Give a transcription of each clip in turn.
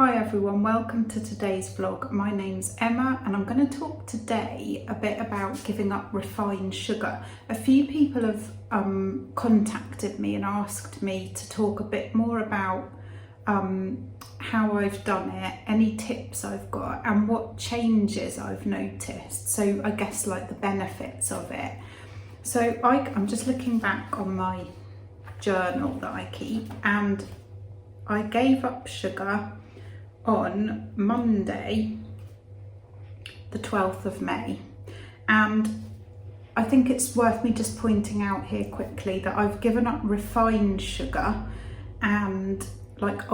Hi everyone, welcome to today's vlog. My name's Emma and I'm going to talk today a bit about giving up refined sugar. A few people have contacted me and asked me to talk a bit more about how I've done it, any tips I've got and what changes I've noticed. So I guess like the benefits of it. So I'm just looking back on my journal that I keep, and I gave up sugar on Monday the 12th of May, and I think it's worth me just pointing out here quickly that I've given up refined sugar and like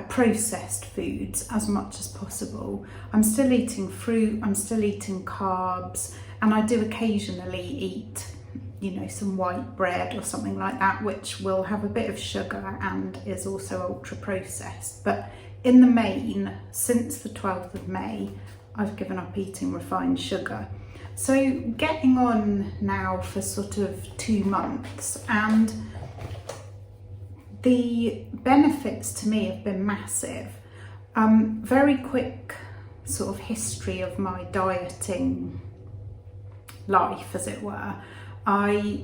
processed foods as much as possible. I'm still eating fruit, I'm still eating carbs, and I do occasionally eat, you know, some white bread or something like that, which will have a bit of sugar and is also ultra processed. But in the main, since the 12th of May, I've given up eating refined sugar. So getting on now for sort of 2 months, and the benefits to me have been massive. Very quick sort of history of my dieting life, as it were. I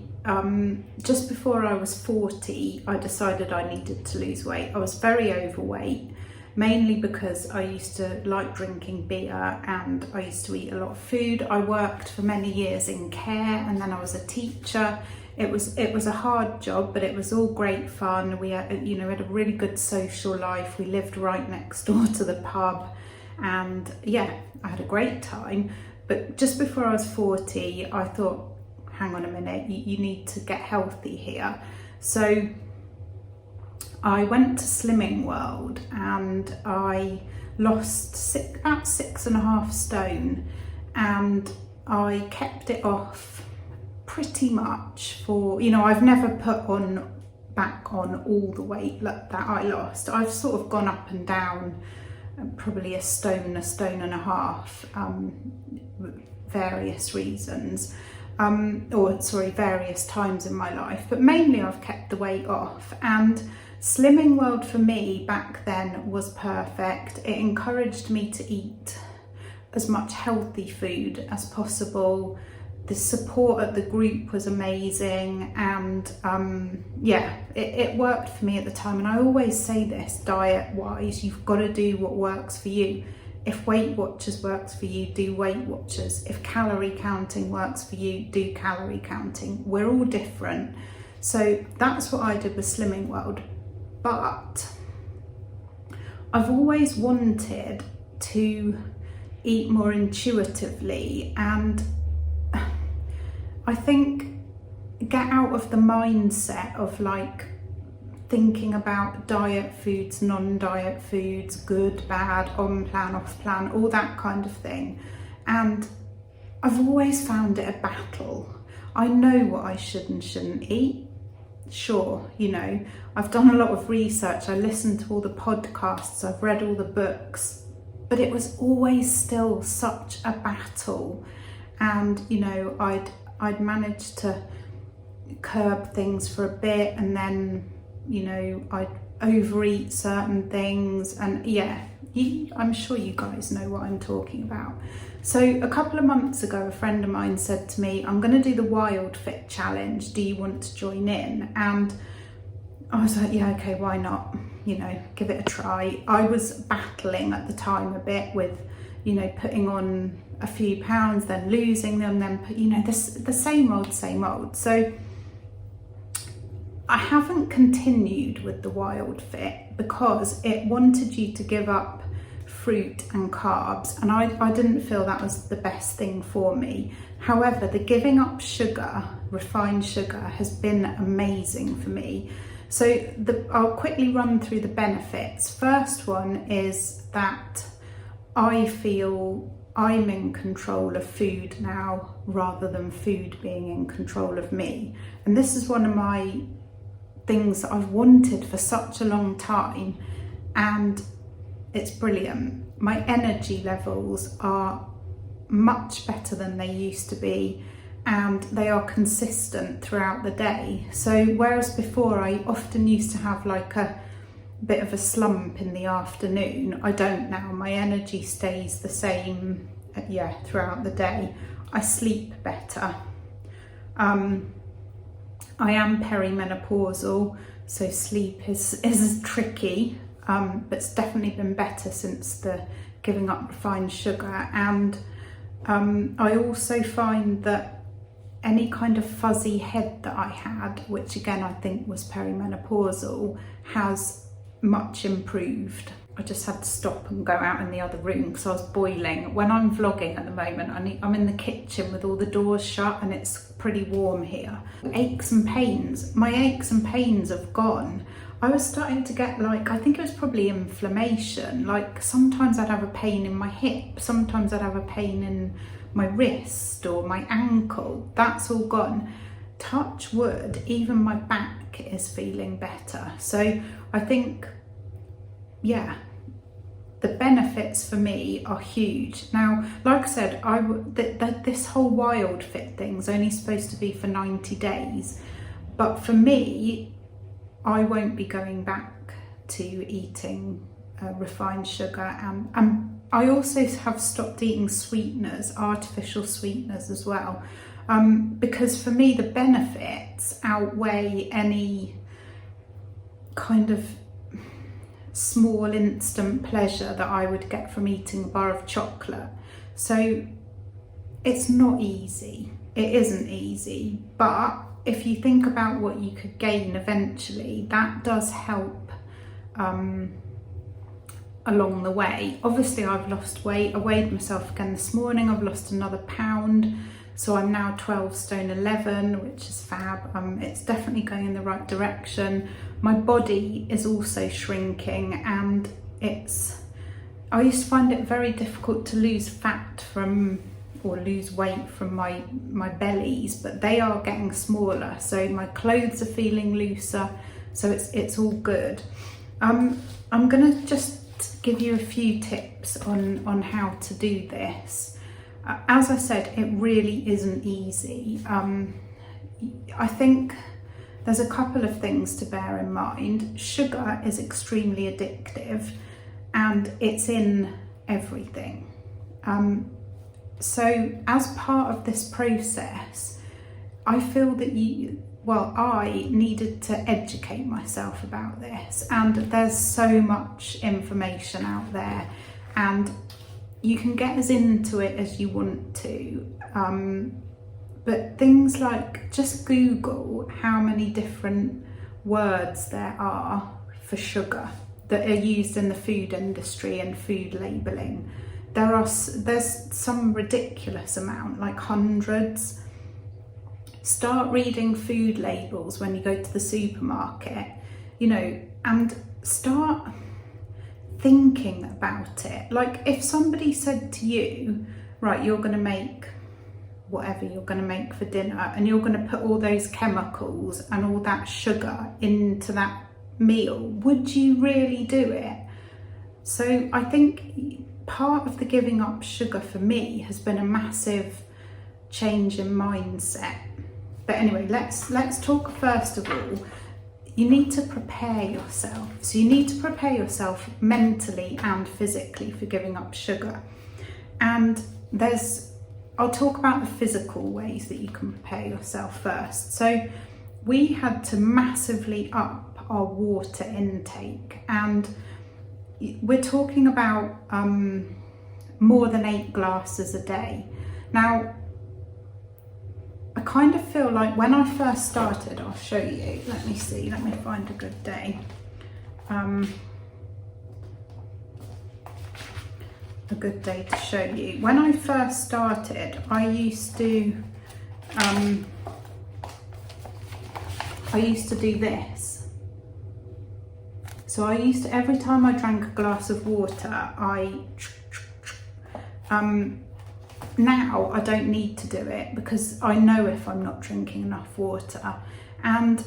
just before I was 40, I decided I needed to lose weight. I was very overweight, mainly because I used to like drinking beer and I used to eat a lot of food. I worked for many years in care and then I was a teacher. It was a hard job, but it was all great fun. We had, you know, had a really good social life. We lived right next door to the pub, and yeah, I had a great time. But just before I was 40, I thought, hang on a minute, you need to get healthy here. So I went to Slimming World and I lost about 6.5 stone, and I kept it off pretty much for, you know, I've never put back on all the weight that I lost. I've sort of gone up and down probably a stone and a half, various reasons. Various times in my life, but mainly I've kept the weight off. And Slimming World for me back then was perfect. It encouraged me to eat as much healthy food as possible. The support at the group was amazing, and it worked for me at the time. And I always say this, diet wise, you've got to do what works for you. If Weight Watchers works for you, do Weight Watchers. If calorie counting works for you, do calorie counting. We're all different. So that's what I did with Slimming World. But I've always wanted to eat more intuitively, and I think get out of the mindset of like thinking about diet foods, non-diet foods, good, bad, on plan, off plan, all that kind of thing. And I've always found it a battle. I know what I should and shouldn't eat. Sure, you know, I've done a lot of research, I listened to all the podcasts, I've read all the books, but it was always still such a battle. And, you know, I'd managed to curb things for a bit, and then, you know, I'd overeat certain things, and yeah, I'm sure you guys know what I'm talking about. So a couple of months ago, a friend of mine said to me, I'm going to do the Wild Fit challenge, do you want to join in? And I was like, yeah, okay, why not, you know, give it a try. I was battling at the time a bit with, you know, putting on a few pounds, then losing them, then you know, the same old. So I haven't continued with the Wild Fit because it wanted you to give up fruit and carbs, and I didn't feel that was the best thing for me. However, the giving up sugar, refined sugar, has been amazing for me. So I'll quickly run through the benefits. First one is that I feel I'm in control of food now rather than food being in control of me. And this is one of my things that I've wanted for such a long time, and it's brilliant. My energy levels are much better than they used to be, and they are consistent throughout the day. So whereas before I often used to have like a bit of a slump in the afternoon. I don't now. My energy stays the same, throughout the day. I sleep better. I am perimenopausal, so sleep is tricky, but it's definitely been better since the giving up refined sugar. And I also find that any kind of fuzzy head that I had, which again I think was perimenopausal, has much improved. I just had to stop and go out in the other room because I was boiling. When I'm vlogging at the moment, I'm in the kitchen with all the doors shut and it's pretty warm here. Aches and pains, my aches and pains have gone. I was starting to get I think it was probably inflammation. Like sometimes I'd have a pain in my hip, sometimes I'd have a pain in my wrist or my ankle. That's all gone. Touch wood, even my back is feeling better. So I think, the benefits for me are huge. Now, like I said, this whole Wild Fit thing's only supposed to be for 90 days. But for me, I won't be going back to eating refined sugar, and I also have stopped eating sweeteners, artificial sweeteners as well, because for me the benefits outweigh any kind of small instant pleasure that I would get from eating a bar of chocolate. So it's not easy, it isn't easy, but if you think about what you could gain eventually, that does help along the way. Obviously I've lost weight. I weighed myself again this morning. I've lost another pound. So I'm now 12 stone 11, which is fab. It's definitely going in the right direction. My body is also shrinking, and I used to find it very difficult to lose fat or lose weight from my bellies, but they are getting smaller. So my clothes are feeling looser. So it's all good. I'm gonna just give you a few tips on how to do this. As I said, it really isn't easy. I think there's a couple of things to bear in mind. Sugar is extremely addictive and it's in everything. So as part of this process, I feel that I needed to educate myself about this, and there's so much information out there and you can get as into it as you want to, but things like just Google how many different words there are for sugar that are used in the food industry and food labelling. There's some ridiculous amount, like hundreds. Start reading food labels when you go to the supermarket, and start thinking about it. Like if somebody said to you, right, you're going to make whatever you're going to make for dinner and you're going to put all those chemicals and all that sugar into that meal, would you really do it? So I think part of the giving up sugar for me has been a massive change in mindset. But anyway, let's talk first of all. You need to prepare yourself. So you need to prepare yourself mentally and physically for giving up sugar. And I'll talk about the physical ways that you can prepare yourself first. So we had to massively up our water intake, and we're talking about more than 8 glasses a day. Now, I kind of feel like when I first started, I'll show you, let me find a good day. A good day to show you. When I first started, I used to do this. So I used to, every time I drank a glass of water, now I don't need to do it because I know if I'm not drinking enough water. And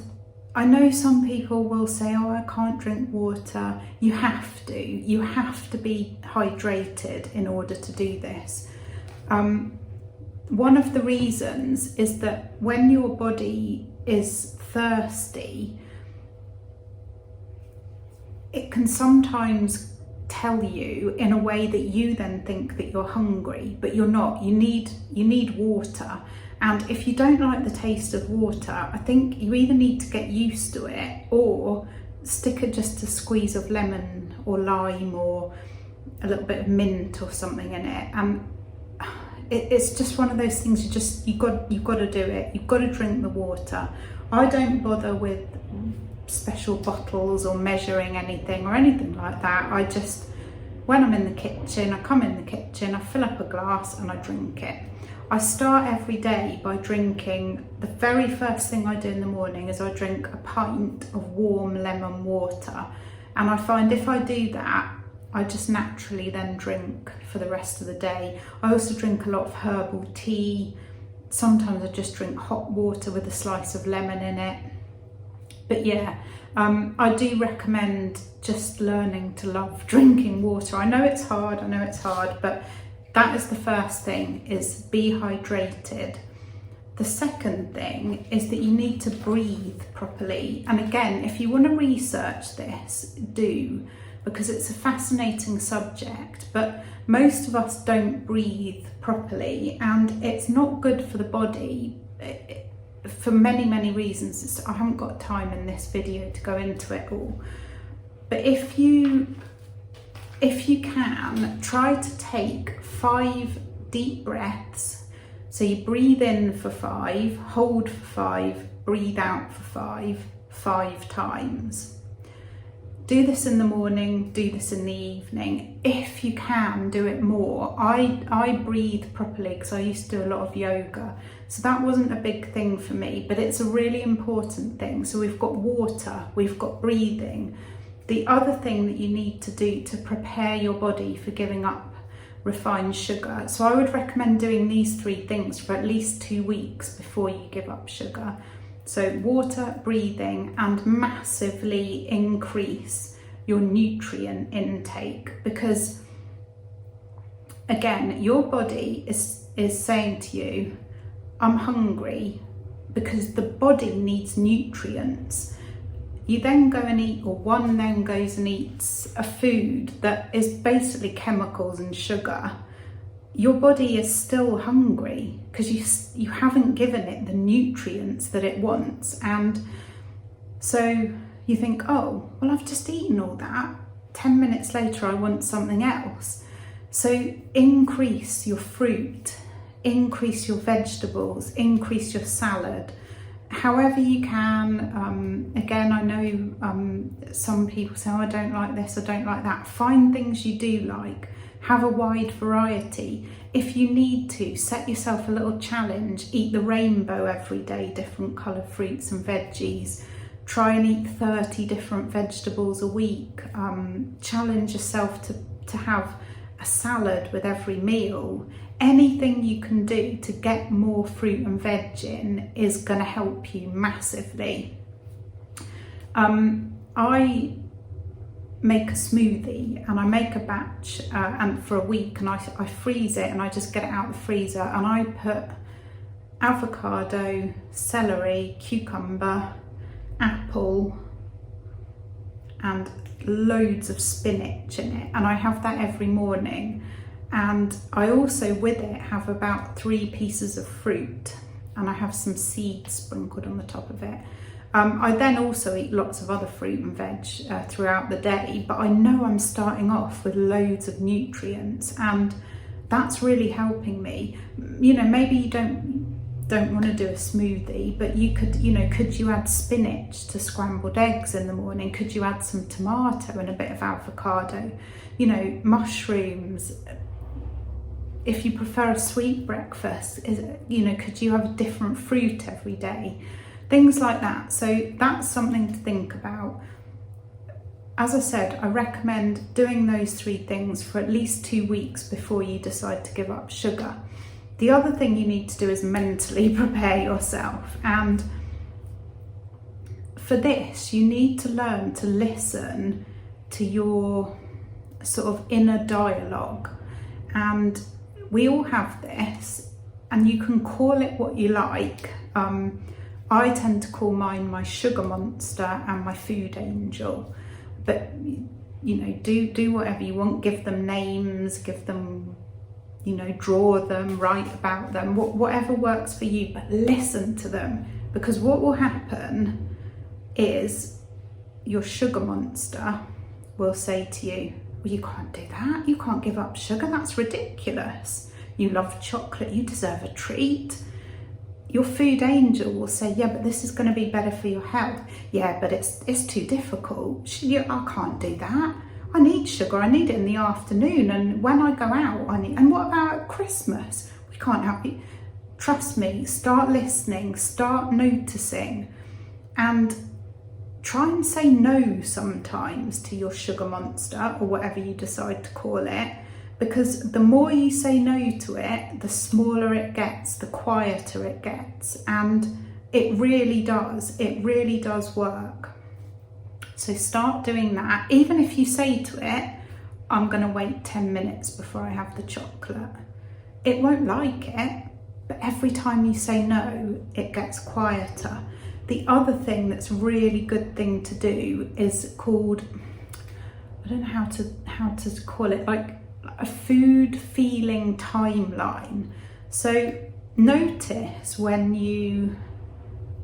I know some people will say, oh, I can't drink water. You have to be hydrated in order to do this. One of the reasons is that when your body is thirsty, it can sometimes tell you in a way that you then think that you're hungry, but you're not. You need water. And if you don't like the taste of water, I think you either need to get used to it or stick just a squeeze of lemon or lime or a little bit of mint or something in it. And it's just one of those things you've got to do it. You've got to drink the water. I don't bother with special bottles or measuring anything or anything like that. I just, when I'm in the kitchen, I come in the kitchen, I fill up a glass and I drink it. I start every day by drinking, the very first thing I do in the morning is I drink a pint of warm lemon water. And I find if I do that, I just naturally then drink for the rest of the day. I also drink a lot of herbal tea. Sometimes I just drink hot water with a slice of lemon in it. But yeah, I do recommend just learning to love drinking water. I know it's hard, but that is the first thing, is be hydrated. The second thing is that you need to breathe properly. And again, if you want to research this, do, because it's a fascinating subject, but most of us don't breathe properly and it's not good for the body for many reasons. I haven't got time in this video to go into it all. But if you can, try to take 5 deep breaths. So you breathe in for 5, hold for 5, breathe out for 5 times. Do this in the morning, do this in the evening. If you can, do it more. I breathe properly because I used to do a lot of yoga. So that wasn't a big thing for me, but it's a really important thing. So we've got water, we've got breathing. The other thing that you need to do to prepare your body for giving up refined sugar. So I would recommend doing these 3 things for at least 2 weeks before you give up sugar. So water, breathing, and massively increase your nutrient intake, because again, your body is saying to you, I'm hungry, because the body needs nutrients. You then go and eat, or one then goes and eats a food that is basically chemicals and sugar. Your body is still hungry because you haven't given it the nutrients that it wants. And so you think, oh, well, I've just eaten all that. 10 minutes later, I want something else. So increase your fruit, increase your vegetables, increase your salad, however you can. Again, I know some people say, oh, I don't like this, I don't like that. Find things you do like. Have a wide variety. If you need to, set yourself a little challenge. Eat the rainbow every day, different coloured fruits and veggies. Try and eat 30 different vegetables a week. Challenge yourself to have a salad with every meal. Anything you can do to get more fruit and veg in is going to help you massively. I make a smoothie and I make a batch and for a week, and I freeze it and I just get it out of the freezer, and I put avocado, celery, cucumber, apple and loads of spinach in it, and I have that every morning. And I also with it have about 3 pieces of fruit, and I have some seeds sprinkled on the top of it. I then also eat lots of other fruit and veg throughout the day, but I know I'm starting off with loads of nutrients, and that's really helping me. You know, maybe you don't want to do a smoothie, but you could, you know, could you add spinach to scrambled eggs in the morning? Could you add some tomato and a bit of avocado? You know, mushrooms. If you prefer a sweet breakfast, you know, could you have a different fruit every day? Things like that. So that's something to think about. As I said, I recommend doing those 3 things for at least 2 weeks before you decide to give up sugar. The other thing you need to do is mentally prepare yourself. And for this, you need to learn to listen to your sort of inner dialogue. And we all have this, and you can call it what you like. I tend to call mine my sugar monster and my food angel. But you know, do whatever you want, give them names, give them, you know, draw them, write about them, whatever works for you, but listen to them. Because what will happen is your sugar monster will say to you, well, you can't do that, you can't give up sugar, that's ridiculous. You love chocolate, you deserve a treat. Your food angel will say, yeah, but this is going to be better for your health. Yeah, but it's too difficult. I can't do that. I need sugar, I need it in the afternoon, and when I go out, I need, and what about Christmas? We can't have it. Trust me, start listening, start noticing, and try and say no sometimes to your sugar monster, or whatever you decide to call it, because the more you say no to it, the smaller it gets, the quieter it gets, and it really does work. So start doing that. Even if you say to it, I'm going to wait 10 minutes before I have the chocolate, it won't like it, but every time you say no, it gets quieter. The other thing that's really good thing to do is called, I don't know how to call it, like a food feeling timeline. So notice when you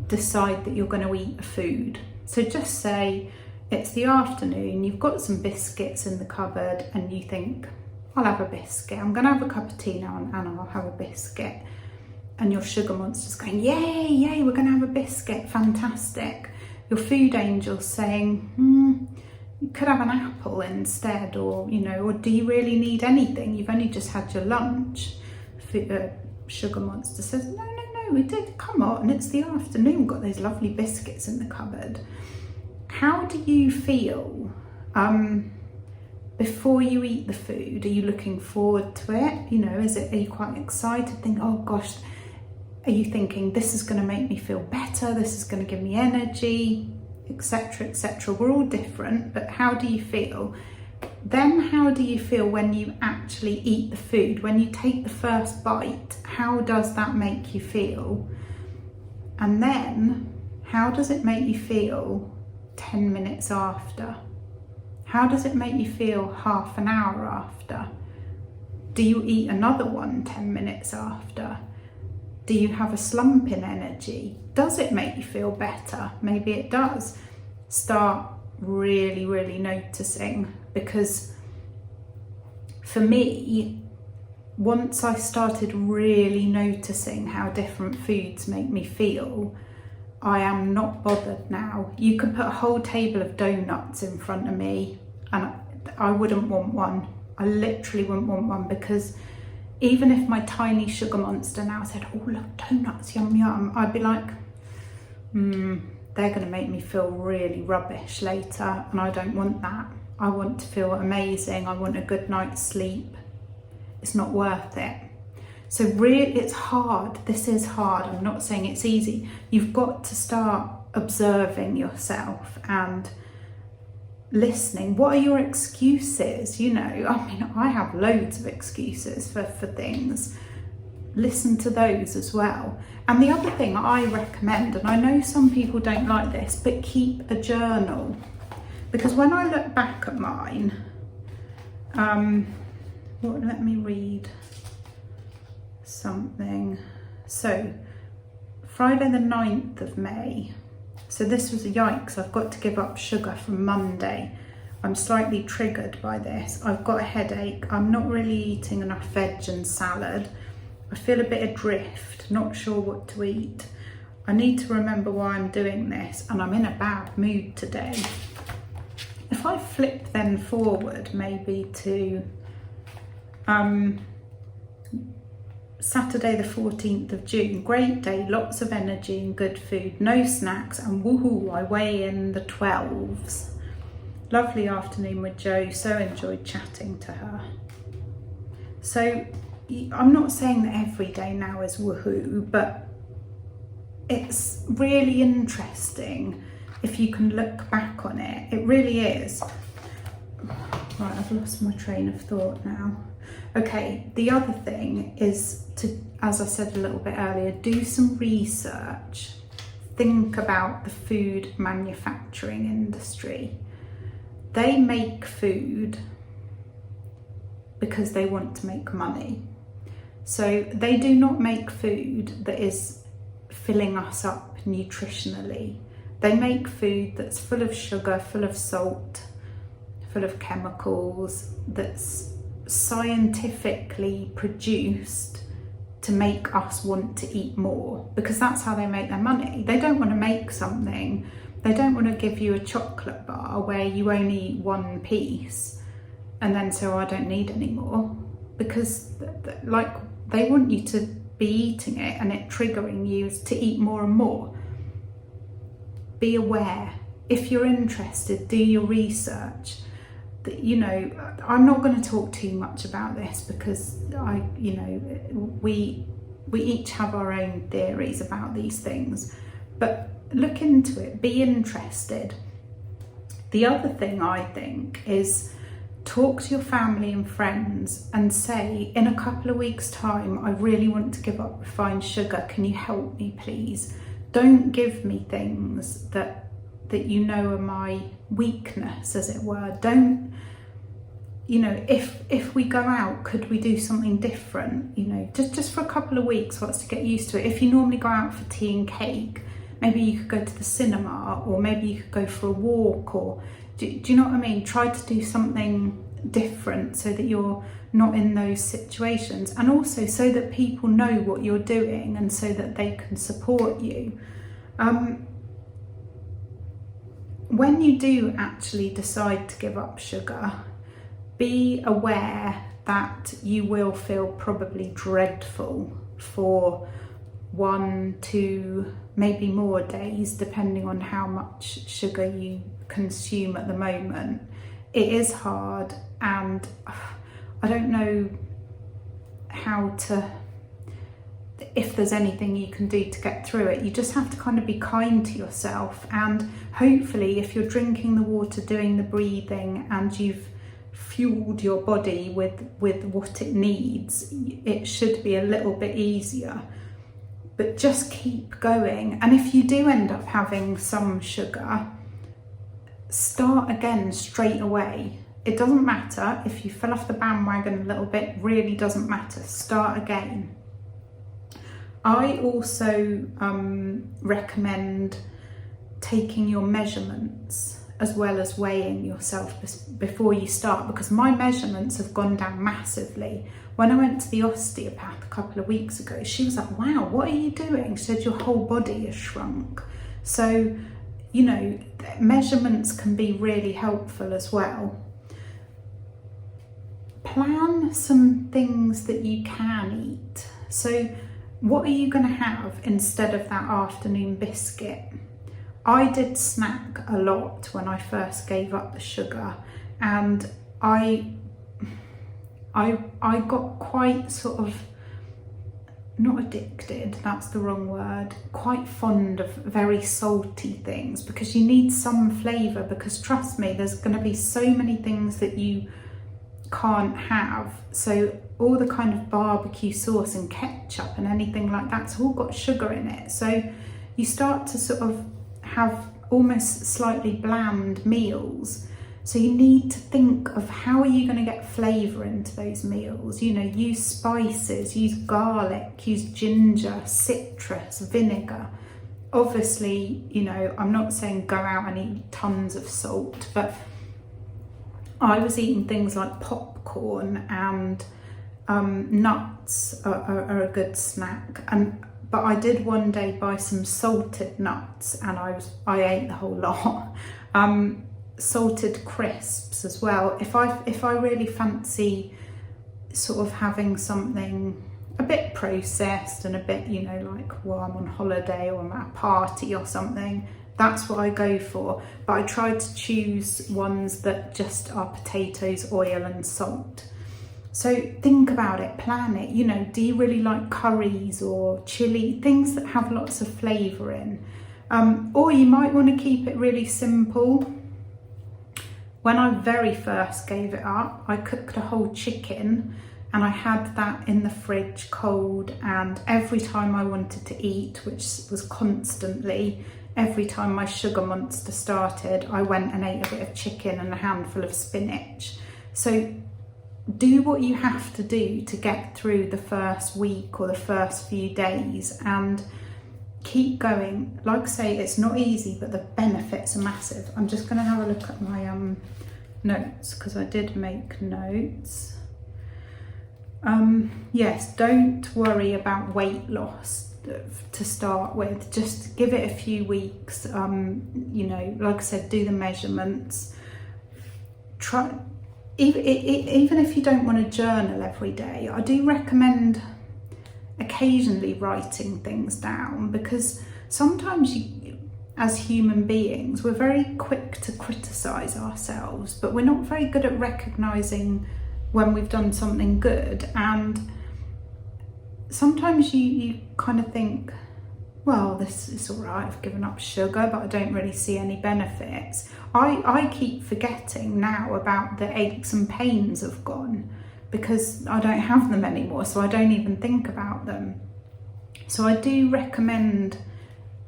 decide that you're going to eat a food. So just say it's the afternoon, you've got some biscuits in the cupboard, and you think, I'll have a biscuit, I'm going to have a cup of tea now and I'll have a biscuit. And your sugar monster's going, yay, yay, we're going to have a biscuit, fantastic. Your food angel's saying, you could have an apple instead, or, you know, or do you really need anything? You've only just had your lunch. Sugar monster says, no, we did, come on, it's the afternoon, we've got those lovely biscuits in the cupboard. How do you feel before you eat the food? Are you looking forward to it? You know, are you quite excited? Think, oh gosh, are you thinking this is going to make me feel better? This is going to give me energy, etc., etc. We're all different, but how do you feel? Then how do you feel when you actually eat the food? When you take the first bite, how does that make you feel? And then how does it make you feel 10 minutes after? How does it make you feel half an hour after? Do you eat another one 10 minutes after? Do you have a slump in energy? Does it make you feel better? Maybe it does. Start really noticing, because for me, once I started really noticing how different foods make me feel, I am not bothered now. You could put a whole table of donuts in front of me and I wouldn't want one. I literally wouldn't want one, because even if my tiny sugar monster now said, oh look, donuts, yum yum, I'd be like, they're going to make me feel really rubbish later, and I don't want that. I want to feel amazing. I want a good night's sleep. It's not worth it. So really, it's hard. This is hard. I'm not saying it's easy. You've got to start observing yourself and listening. What are your excuses? You know, I mean, I have loads of excuses for things. Listen to those as well. And the other thing I recommend, and I know some people don't like this, but keep a journal. Because when I look back at mine, let me read something. So, Friday the 9th of May. So this was a yikes, I've got to give up sugar from Monday. I'm slightly triggered by this. I've got a headache. I'm not really eating enough veg and salad. I feel a bit adrift, not sure what to eat. I need to remember why I'm doing this, and I'm in a bad mood today. If I flip then forward maybe to Saturday the 14th of June, great day, lots of energy and good food, no snacks, and woohoo, I weigh in the 12s. Lovely afternoon with Jo, so enjoyed chatting to her. So I'm not saying that every day now is woohoo, but it's really interesting if you can look back on it. It really is. Right, I've lost my train of thought now. Okay, the other thing is to, as I said a little bit earlier, do some research. Think about the food manufacturing industry. they make food because they want to make money. So they do not make food that is filling us up nutritionally. They make food that's full of sugar, full of salt, full of chemicals, that's scientifically produced to make us want to eat more, because that's how they make their money. They don't want to make something, they don't want to give you a chocolate bar where you only eat one piece and then say, oh, I don't need any more, because like they want you to be eating it and it triggering you to eat more and more. Be aware. If you're interested, do your research. You know, I'm not going to talk too much about this because we each have our own theories about these things, but look into it, be interested. The other thing I think is talk to your family and friends and say, in a couple of weeks' time, I really want to give up refined sugar. Can you help me, please? Don't give me things that you know are my weakness, as it were. Don't, you know, if we go out, could we do something different? You know, just for a couple of weeks, what's to get used to it. If you normally go out for tea and cake, maybe you could go to the cinema, or maybe you could go for a walk, or do you know what I mean? Try to do something different so that you're not in those situations, and also so that people know what you're doing and so that they can support you. When you do actually decide to give up sugar, be aware that you will feel probably dreadful for 1, 2, maybe more days, depending on how much sugar you consume at the moment. It is hard, and I don't know if there's anything you can do to get through it. You just have to kind of be kind to yourself, and hopefully if you're drinking the water, doing the breathing, and you've fueled your body with what it needs, it should be a little bit easier. But just keep going, and if you do end up having some sugar, start again straight away. It doesn't matter if you fell off the bandwagon a little bit, really doesn't matter. Start again. I also recommend taking your measurements as well as weighing yourself before you start, because my measurements have gone down massively. When I went to the osteopath a couple of weeks ago, she was like, wow, what are you doing? She said, your whole body has shrunk. So, you know, measurements can be really helpful as well. Plan some things that you can eat. So what are you going to have instead of that afternoon biscuit? I did snack a lot when I first gave up the sugar, and I got quite sort of, not addicted, that's the wrong word, quite fond of very salty things, because you need some flavour, because trust me, there's going to be so many things that you can't have. So all the kind of barbecue sauce and ketchup and anything like that's all got sugar in it. So you start to sort of have almost slightly bland meals. So you need to think of how are you going to get flavour into those meals. You know, use spices, use garlic, use ginger, citrus, vinegar. Obviously, you know, I'm not saying go out and eat tons of salt, but I was eating things like popcorn, and nuts are a good snack. But I did one day buy some salted nuts, and I ate the whole lot. Salted crisps as well. If I really fancy sort of having something a bit processed and a bit, you know, like, well, I'm on holiday or I'm at a party or something, that's what I go for. But I try to choose ones that just are potatoes, oil and salt. So think about it, plan it. You know, do you really like curries or chili, things that have lots of flavour in? Or you might want to keep it really simple. When I very first gave it up, I cooked a whole chicken and I had that in the fridge cold, and every time I wanted to eat, which was constantly, every time my sugar monster started, I went and ate a bit of chicken and a handful of spinach. So do what you have to do to get through the first week or the first few days, and keep going. Like I say, it's not easy, but the benefits are massive. I'm just going to have a look at my notes, because I did make notes. Yes, don't worry about weight loss to start with. Just give it a few weeks. You know, like I said, do the measurements. Try, even if you don't want to journal every day, I do recommend occasionally writing things down, because sometimes as human beings, we're very quick to criticize ourselves, but we're not very good at recognizing when we've done something good. And sometimes you kind of think, well, this is all right, I've given up sugar, but I don't really see any benefits. I keep forgetting now about the aches and pains have gone, because I don't have them anymore, so I don't even think about them. So I do recommend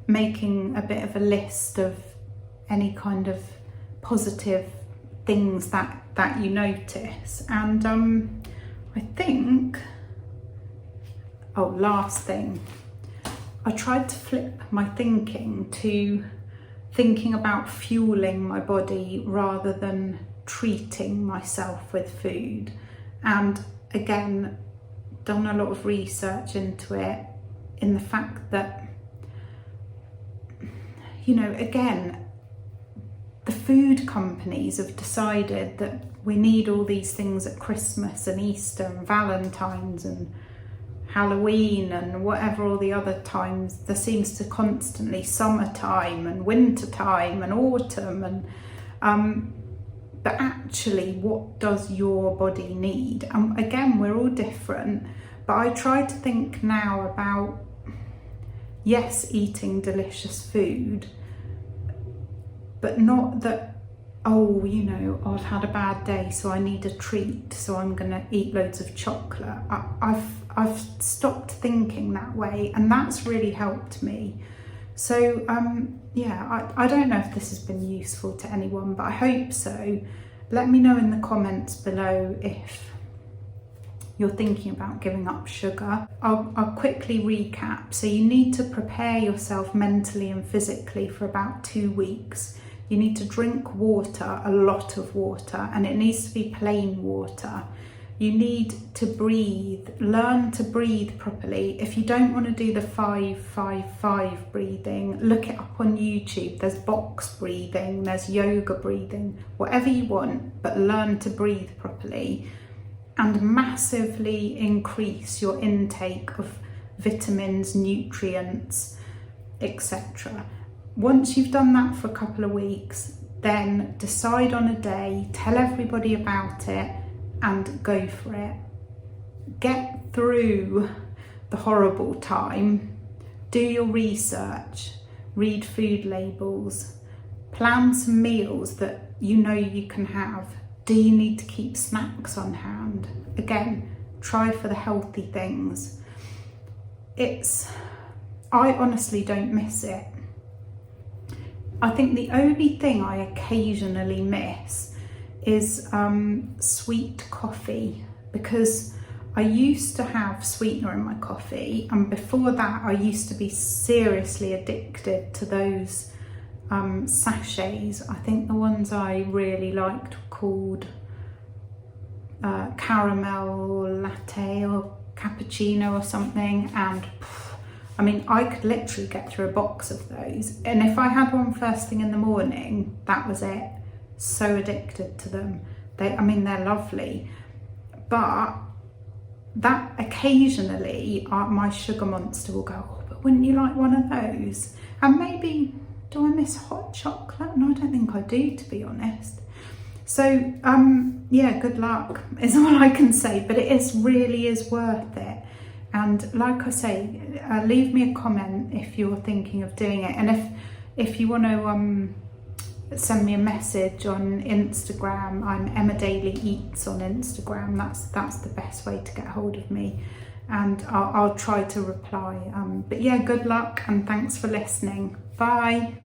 making a bit of a list of any kind of positive things that you notice. And I think, oh, last thing, I tried to flip my thinking to thinking about fueling my body rather than treating myself with food. And again, done a lot of research into it, in the fact that, you know, again, the food companies have decided that we need all these things at Christmas and Easter and Valentine's and Halloween and whatever all the other times. There seems to constantly summertime and wintertime and autumn, and but actually, what does your body need? And again, we're all different, but I try to think now about, yes, eating delicious food, but not that, oh, you know, I've had a bad day, so I need a treat, so I'm gonna eat loads of chocolate. I've stopped thinking that way, and that's really helped me. So yeah, I don't know if this has been useful to anyone, but I hope so. Let me know in the comments below if you're thinking about giving up sugar. I'll quickly recap. So you need to prepare yourself mentally and physically for about 2 weeks. You need to drink water, a lot of water, and it needs to be plain water. You need to breathe, learn to breathe properly. If you don't want to do the 5-5-5 breathing, look it up on YouTube. There's box breathing, there's yoga breathing, whatever you want, but learn to breathe properly. And massively increase your intake of vitamins, nutrients, etc. Once you've done that for a couple of weeks, then decide on a day, tell everybody about it, and go for it. Get through the horrible time, do your research, read food labels, plan some meals that you know you can have. Do you need to keep snacks on hand? Again, try for the healthy things. I honestly don't miss it. I think the only thing I occasionally miss is sweet coffee, because I used to have sweetener in my coffee, and before that I used to be seriously addicted to those sachets. I think the ones I really liked were called caramel latte or cappuccino or something, and I mean, I could literally get through a box of those, and if I had one first thing in the morning, that was it. So addicted to them. I mean, they're lovely, but that occasionally my sugar monster will go, oh, but wouldn't you like one of those? And maybe, do I miss hot chocolate? No, I don't think I do, to be honest. So yeah, good luck is all I can say, but it really is worth it. And like I say, leave me a comment if you're thinking of doing it, and if you want to send me a message on Instagram. I'm Emma Daly Eats on Instagram. That's the best way to get hold of me, and I'll try to reply. But yeah, good luck and thanks for listening. Bye.